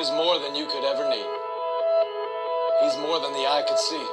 is more than you could ever need. He's more than the eye could see.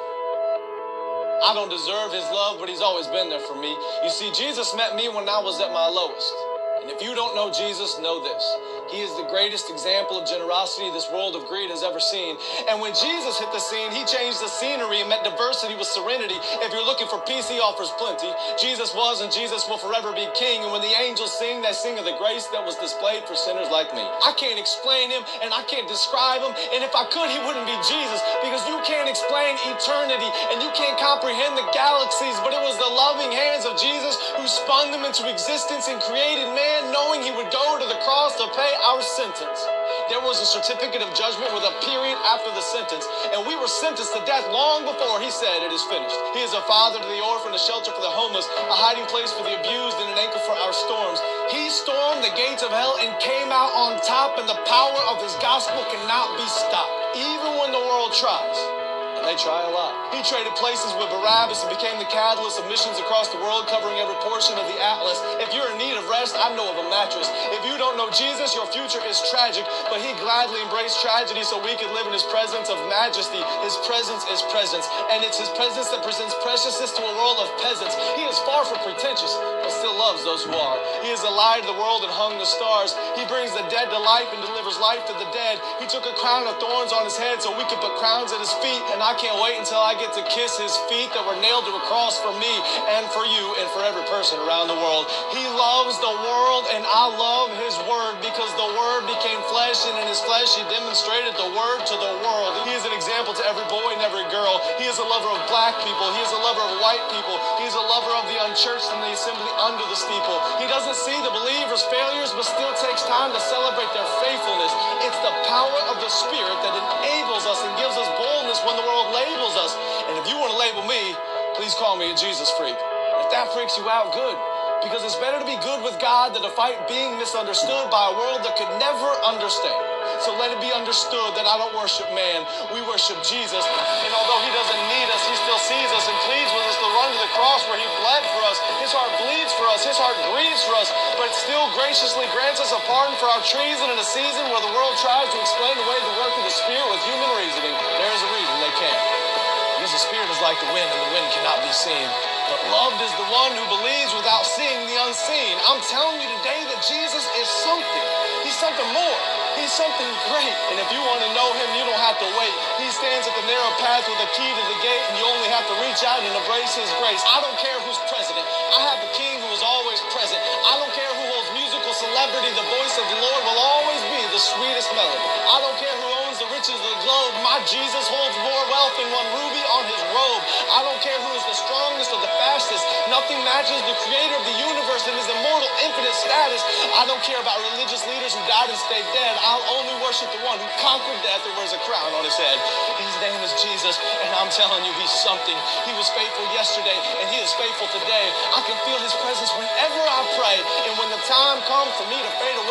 I don't deserve his love, but he's always been there for me. You see, Jesus met me when I was at my lowest. And if you don't know Jesus, know this. He is the greatest example of generosity this world of greed has ever seen. And when Jesus hit the scene, he changed the scenery and met diversity with serenity. If you're looking for peace, he offers plenty. Jesus was and Jesus will forever be king. And when the angels sing, they sing of the grace that was displayed for sinners like me. I can't explain him and I can't describe him. And if I could, he wouldn't be Jesus, because you can't explain eternity and you can't comprehend the galaxies. But it was the loving hands of Jesus who spun them into existence and created man, knowing he would go to the cross to pay our sentence. There was a certificate of judgment with a period after the sentence, and we were sentenced to death long before he said it is finished. He is a father to the orphan, a shelter for the homeless, a hiding place for the abused, and an anchor for our storms. He stormed the gates of hell and came out on top, and the power of his gospel cannot be stopped, even when the world tries. And they try a lot. He traded places with Barabbas and became the catalyst of missions across the world, covering every portion of the atlas. If you're in need of rest, I know of a mattress. If you don't know Jesus, your future is tragic, but he gladly embraced tragedy so we could live in his presence of majesty. His presence is presence, and it's his presence that presents preciousness to a world of peasants. He is far from pretentious, but still loves those who are. He is the light of the world and hung the stars. He brings the dead to life and delivers life to the dead. He took a crown of thorns on his head so we could put crowns at his feet, and I can't wait until I get to kiss his feet that were nailed to a cross for me and for you and for every person around the world. He loves the world, and I love his word, because the word became flesh, and in his flesh he demonstrated the word to the world. He is an example to every boy and every girl. He is a lover of black people. He is a lover of white people. He is a lover of the unchurched and the assembly under the steeple. He doesn't see the believers' failures, but still takes time to celebrate their faithfulness. It's the power of the Spirit that enables us and gives us boldness when the world labels us. And if you want to label me, please call me a Jesus freak. And if that freaks you out, good. Because it's better to be good with God than to fight being misunderstood by a world that could never understand. So let it be understood that I don't worship man. We worship Jesus. And although he doesn't need us, he still sees us and pleads with us to run to the cross where he bled for us. His heart bleeds for us. His heart grieves for us. But still graciously grants us a pardon for our treason in a season where the world tries to explain away the work of the Spirit with human reasoning. There is a reason they can't. Because the Spirit is like the wind, and the wind cannot be seen. But loved is the one who believes without seeing the unseen. I'm telling you today that Jesus is something. He's something more. He's something great. And if you want to know him, you don't have to wait. He stands at the narrow path with the key to the gate, and you only have to reach out and embrace his grace. I don't care who's president. I have the king who is always present. I don't care who holds musical celebrity. The voice of the Lord will always be the sweetest melody. I don't care who owns the riches of the globe. My Jesus holds more wealth than one ruby on his robe. I don't care who is the strongest or the fastest. Nothing matches the creator of the universe and his immortal infinite status. I don't care about religious leaders who died and stayed dead. I'll only worship the one who conquered death and wears a crown on his head. His name is Jesus, and I'm telling you, he's something. He was faithful yesterday, and he is faithful today. I can feel his presence whenever I pray, and when the time comes for me to fade away,